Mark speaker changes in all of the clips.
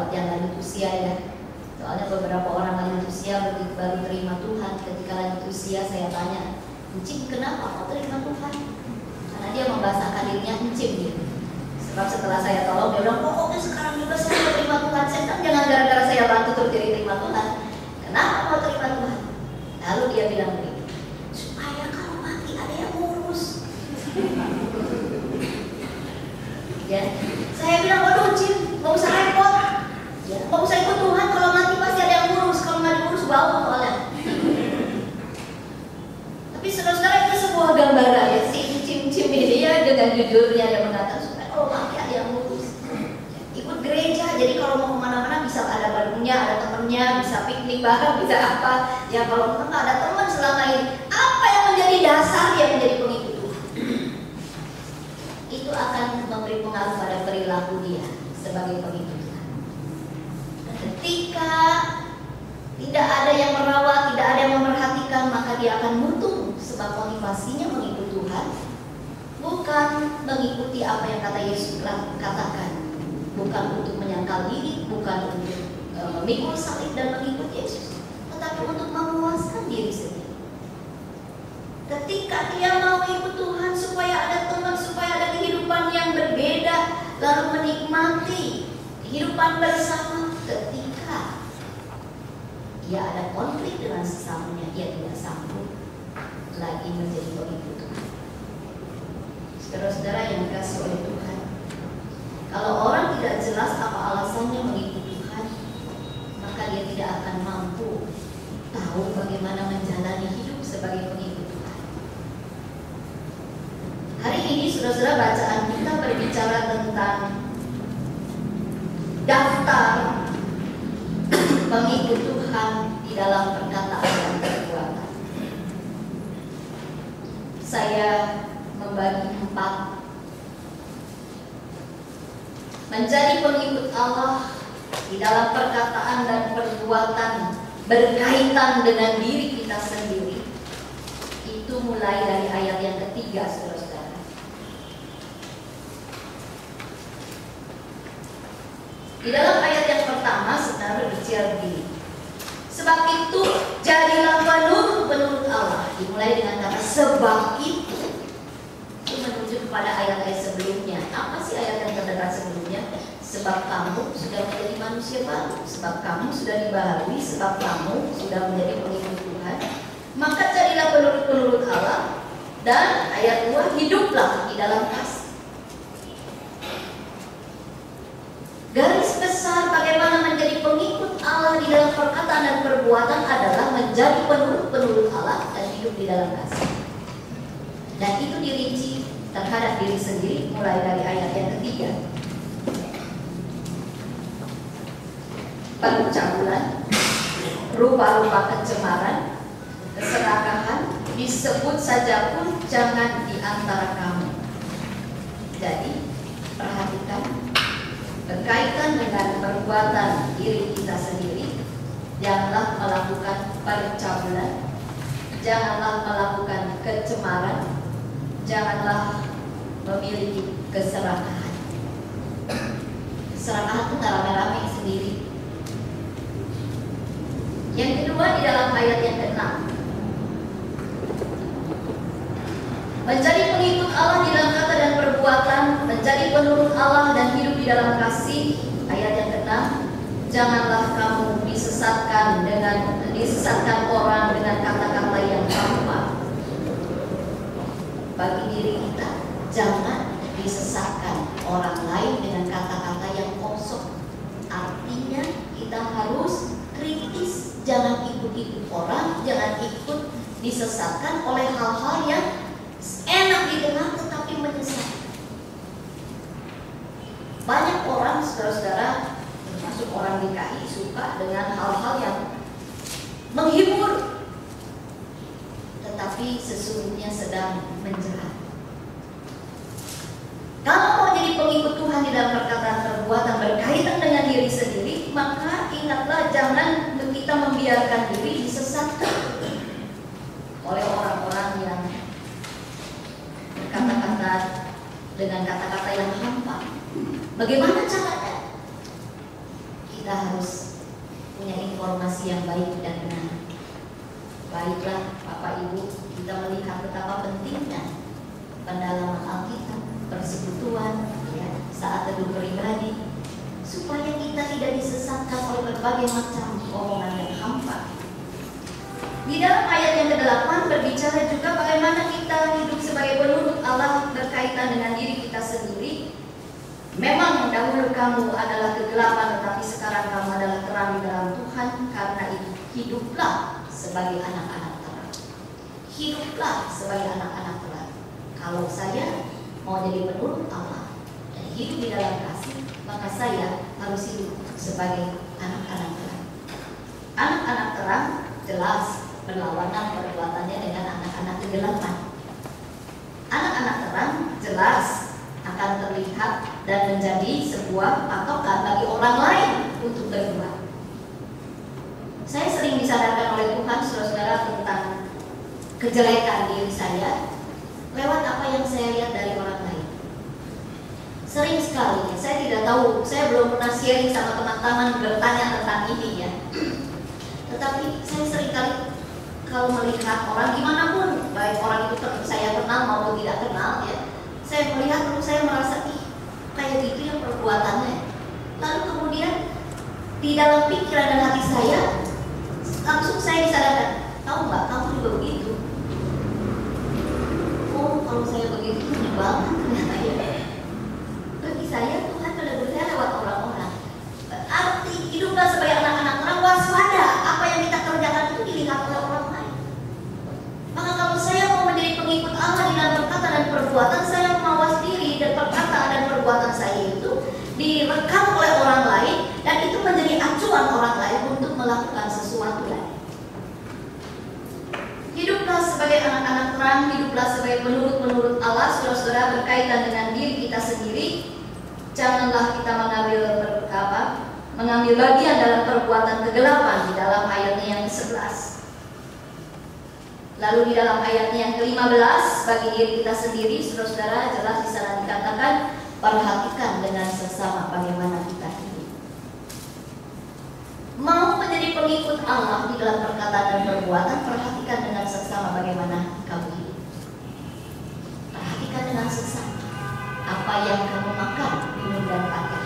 Speaker 1: buat yang lanjut usia ya. Soalnya beberapa orang lanjut usia baru terima Tuhan. Ketika lanjut usia saya tanya, "Encim, kenapa kau terima Tuhan?" Karena dia membahasakan dirinya Encim gitu. Sebab setelah saya tolong, dia bilang, "Pokoknya sekarang juga saya mau terima Tuhan." Saya bilang, "Jangan gara-gara saya bantu terus jadi terima Tuhan. Kenapa mau terima Tuhan?" Lalu dia bilang begini, "Supaya kalau mati ada yang ngurus." Ya, saya bilang, "Waduh Cim, gak usah repot. Ya, gak usah ikut Tuhan, kalau mati pasti ada yang ngurus. Kalau nggak diurus bau soalnya." Tapi saudara-saudara, itu sebuah gambaran ya. Si Cim ini ya dengan jujurnya dia mengatakan supaya kalau mati ada yang ngurus. Ikut gereja, jadi kalau mau kemana-mana bisa ada barunya, ada temennya, bisa piknik bareng, bisa apa. Ya kalau memang nggak ada teman selama ini, apa yang menjadi dasar dia menjadi pengikut Tuhan? Itu akan memberi pengaruh pada perilaku dia sebagai pengikut Tuhan. Ketika tidak ada yang merawat, tidak ada yang memperhatikan, maka dia akan mutung. Sebab motivasinya mengikut Tuhan bukan mengikuti apa yang kata Yesus katakan, bukan untuk menyangkal diri, bukan untuk memikul salib dan mengikut Yesus, tetapi untuk memuaskan diri sendiri. Ketika dia mau ikut Tuhan supaya ada teman, supaya ada kehidupan yang berbeda, lalu menikmati kehidupan bersama, ketika dia ada konflik dengan sesamanya, dia tidak sanggup lagi menjadi pengikut Tuhan. Saudara-saudara yang dikasihi oleh Tuhan, kalau orang tidak jelas apa alasannya mengikut Tuhan, maka dia tidak akan mampu tahu bagaimana menjalani hidup sebagai pengikut Tuhan. Hari ini saudara-saudara, bacaan kita berbicara tentang daftar pengikut Tuhan di dalam perkataan dan perbuatan. Saya membagi 4. Menjadi pengikut Allah di dalam perkataan dan perbuatan berkaitan dengan diri kita sendiri. Itu mulai dari ayat yang ketiga, saudara-saudara. Di dalam ayat yang pertama, saudara berbicara begini, "Sebab itu jadilah penurut Allah." Dimulai dengan kata sebab itu menuju kepada ayat-ayat sebelumnya. Apa sih ayat yang terdekat sebelumnya? Sebab kamu sudah menjadi manusia baru, sebab kamu sudah dibaharui, sebab kamu sudah menjadi pengikut Tuhan, maka jadilah penurut Allah. Dan ayat 2, hiduplah di dalam kasih. Garis besar bagaimana menjadi pengikut Allah di dalam perkataan dan perbuatan adalah menjadi penurut Allah dan hidup di dalam kasih. Dan itu dirinci terhadap diri sendiri mulai dari ayat yang ketiga. Pencabulan, rupa-rupa pencemaran, keserakahan, disebut saja pun jangan di antara kamu. Jadi perhatikan, berkaitan dengan perbuatan diri kita sendiri, janganlah melakukan percabulan, janganlah melakukan kecemaran, janganlah memiliki keserakahan. Keserakahan itu nggak rame-rame sendiri. Yang kedua, di dalam ayat yang ke-6, menjadi pengikut Allah di dalam kata dan perbuatan, menjadi penurut Allah dan hidup di dalam kasih. Ayat yang ke-6, janganlah kamu disesatkan orang dengan kata-kata yang hampa. Bagi diri kita, jangan disesatkan orang lain dengan kata-kata yang kosong. Artinya kita harus kritis, jangan ikut-ikut orang, jangan ikut disesatkan oleh hal-hal yang enak didengar tetapi menyesatkan. Banyak orang, saudara-saudara, termasuk orang DKI, suka dengan hal-hal yang menghibur, tetapi sesungguhnya sedang menjerat. Kalau mau jadi pengikut Tuhan di dalam perkataan perbuatan berkaitan dengan diri sendiri, maka ingatlah jangan kita membiarkan diri disesatkan oleh orang-orang yang berkata-kata dengan kata-kata yang hampa. Bagaimana caranya? kita harus punya informasi yang baik dan benar. Baiklah Bapak Ibu, kita melihat betapa pentingnya pendalaman Alkitab, persekutuan, ya, saat teduh pribadi, supaya kita tidak disesatkan oleh berbagai macam omongan yang hampa. Di dalam ayat yang ke-8 berbicara juga bagaimana kita hidup sebagai penurut Allah berkaitan dengan diri kita sendiri. Memang dahulu kamu adalah kegelapan, tetapi sekarang kamu adalah terang di dalam Tuhan. Karena itu hiduplah sebagai anak-anak terang. Hiduplah sebagai anak-anak terang. Kalau saya mau jadi penurut Allah dan hidup di dalam kasih, maka saya harus hidup sebagai anak-anak terang. Anak-anak terang jelas berlawanan perbuatannya dengan anak-anak kegelapan. Anak-anak terang jelas akan terlihat dan menjadi sebuah patokan bagi orang lain untuk berbuat. Saya sering disadarkan oleh Tuhan, saudara-saudara, tentang kejelekan diri saya lewat apa yang saya lihat dari orang lain. Sering sekali, saya tidak tahu, saya belum pernah sharing sama teman-teman bertanya tentang ini ya. Tetapi saya sering kali kalau melihat orang gimana pun, baik orang itu saya kenal maupun tidak kenal ya, saya melihat lalu saya merasa kayak gitu yang perbuatannya. Lalu kemudian di dalam pikiran dan hati saya langsung saya disadarkan, tahu nggak, kamu juga begitu. Oh, kalau saya begitu menyebalkan ternyata ya. Bagi saya Tuhan benar-benar lewat orang-orang. Arti hiduplah sebagai anak-anak terang, waspada apa yang kita kerjakan itu dilihat oleh orang lain. Maka kalau saya mau menjadi pengikut Allah di dalam perkata dan perbuatan, saya mawas diri dan perkataan dan perbuatan saya itu direkam oleh orang lain, dan itu menjadi acuan orang lain untuk melakukan sesuatu lain. Hiduplah sebagai anak-anak terang, hiduplah sebagai penurut-penurut Allah, saudara-saudara, berkaitan dengan diri kita sendiri. Janganlah kita mengambil bagian dalam perbuatan kegelapan di dalam ayatnya yang ke-11. Lalu di dalam ayatnya yang ke-15, bagi diri kita sendiri, saudara-saudara, jelas di sana dikatakan, perhatikan dengan sesama bagaimana kita hidup. Mau menjadi pengikut Allah di dalam perkataan dan perbuatan, perhatikan dengan sesama bagaimana kamu hidup. Perhatikan dengan sesama apa yang kamu makan, minum, dan pakai.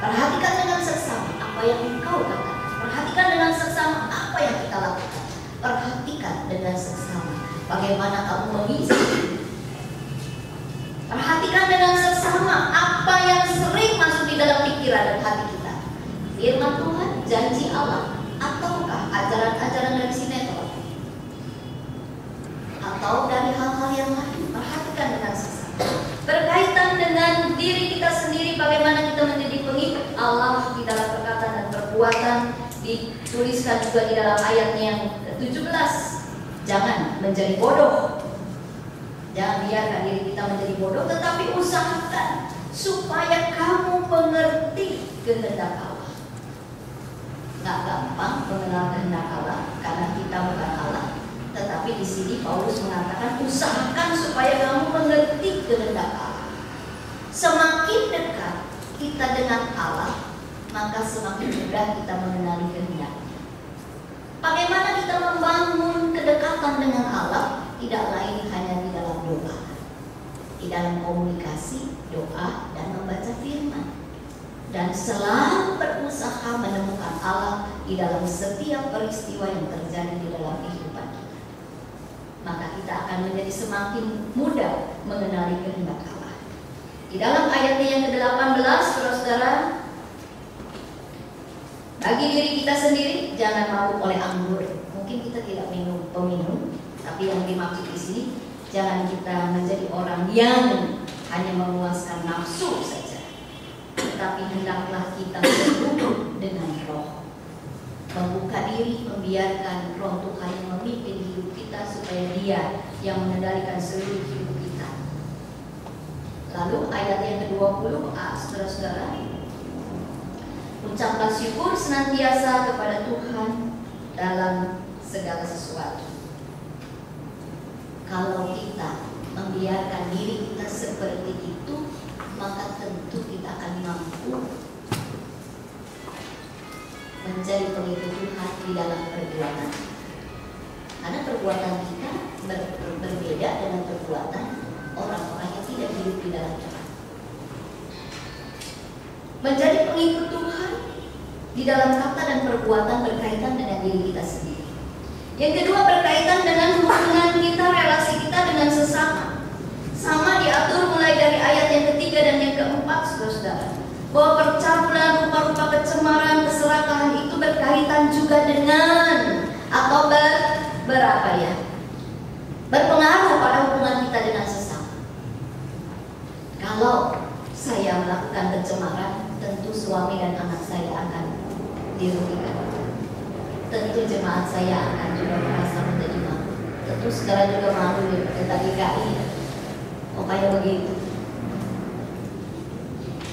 Speaker 1: Perhatikan dengan sesama apa yang engkau katakan. Perhatikan dengan sesama apa yang kita lakukan. Perhatikan dengan sesama bagaimana kamu mengisi. Perhatikan dengan sesama apa yang sering masuk di dalam pikiran dan hati kita. Firman Tuhan, janji Allah, ataukah ajaran-ajaran dari sinetron, atau dari hal-hal yang lain. Perhatikan dengan sesama. Berkaitan dengan diri kita sendiri, bagaimana kita menjadi pengikut Allah di dalam perkataan dan perbuatan, dituliskan juga di dalam ayatnya yang ke-17. Jangan menjadi bodoh. Jangan biarkan diri kita menjadi bodoh, tetapi usahakan supaya kamu mengerti kehendak Allah. Nggak gampang mengenal kehendak Allah karena kita bukan Allah. Tetapi di sini Paulus mengatakan, usahakan supaya kamu mengerti kehendak Allah. Semakin dekat kita dengan Allah, maka semakin mudah kita mengenali kehendaknya. Bagaimana kita membangun kedekatan dengan Allah? Tidak lain hanya di dalam doa, di dalam komunikasi, doa, dan membaca firman. Dan selalu berusaha menemukan Allah di dalam setiap peristiwa yang terjadi di dalam kehidupan kita. Maka kita akan menjadi semakin mudah mengenali kehendak Allah. Di dalam ayatnya yang ke-18, saudara-saudara, bagi diri kita sendiri jangan mabuk oleh anggur. Mungkin kita tidak minum peminum, tapi yang dimaksud di sini jangan kita menjadi orang yang hanya memuaskan nafsu saja, tetapi hendaklah kita bertumbuh dengan roh. Membuka diri, membiarkan roh Tuhan yang memimpin hidup kita supaya Dia yang mengendalikan seluruh hidup kita. Lalu ayat yang ke-20, saudara-saudara, ucaplah syukur senantiasa kepada Tuhan dalam segala sesuatu. Kalau kita membiarkan diri kita seperti itu, maka tentu kita akan mampu menjadi pengikut Tuhan di dalam perbuatan. Karena perbuatan kita berbeda dengan perbuatan orang-orang yang tidak hidup di dalam Tuhan. Menjadi pengikut Tuhan di dalam kata dan perbuatan berkaitan dengan diri kita sendiri. Yang kedua berkaitan dengan hubungan kita, relasi kita dengan sesama. Sama diatur mulai dari ayat yang ketiga dan yang keempat, saudara-saudara, bahwa percampuran rupa-rupa kecemaran, keserakahan itu berkaitan juga dengan atau berapa ya? Berpengaruh pada hubungan kita dengan sesama. Kalau saya melakukan kecemaran, tentu suami dan anak saya akan dirugikan. Tentu jemaat saya akan juga merasa menjadi malu. Tentu saudara juga malu di GKI. Oh kayak begitu.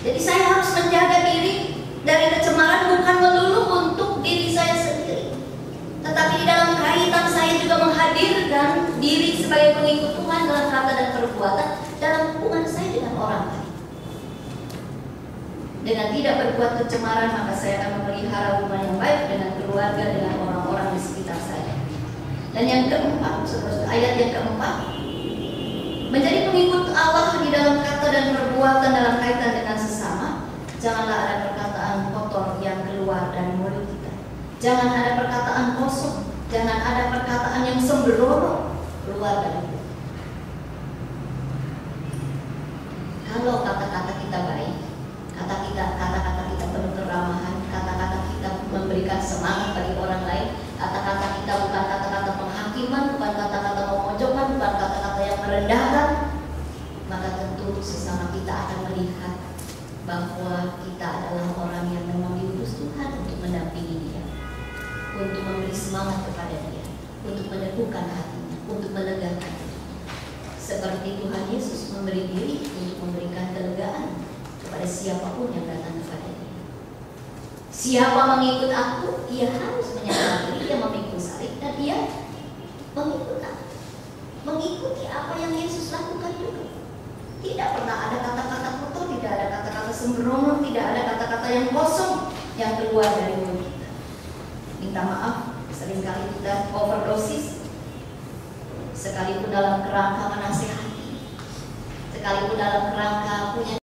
Speaker 1: Jadi saya harus menjaga diri dari kecemaran bukan melulu untuk diri saya sendiri, tetapi di dalam kaitan saya juga menghadirkan diri sebagai pengikut Tuhan dalam kata dan perbuatan dalam hubungan saya dengan orang lain. Dengan tidak berbuat kecemaran, maka saya akan memelihara hubungan yang baik dengan keluarga, dengan orang-orang di sekitar saya. Dan yang keempat, ayat yang keempat, menjadi pengikut Allah di dalam kata dan perbuatan dalam kaitan dengan sesama. Janganlah ada perkataan kotor yang keluar dari mulut kita. Jangan ada perkataan kosong. Jangan ada perkataan yang sembrono keluar dari mulut. Kalau kata-kata kita baik, kata-kata kita penuh keramahan, kata-kata kita memberikan semangat bagi orang lain, kata-kata kita bukan kata-kata penghakiman, bukan kata-kata memojokkan, bukan kata-kata yang merendahkan, maka tentu sesama kita akan melihat bahwa kita adalah orang yang memang diutus Tuhan untuk mendampingi dia, untuk memberi semangat kepada dia, untuk meneguhkan hatinya, untuk melegakan dia. Seperti Tuhan Yesus memberi diri untuk memberikan kelegaan kepada siapapun yang datang kepada dia. Siapa mengikut aku, ia harus menyerahkan diri, dia memikul salib dan dia mengikut aku. Mengikuti apa yang Yesus lakukan juga. Tidak pernah ada kata-kata kotor, tidak ada kata-kata sembrono, tidak ada kata-kata yang kosong yang keluar dari mulut kita. Minta maaf, seringkali kita overdosis, sekalipun dalam kerangka menasehati, sekalipun dalam kerangka punya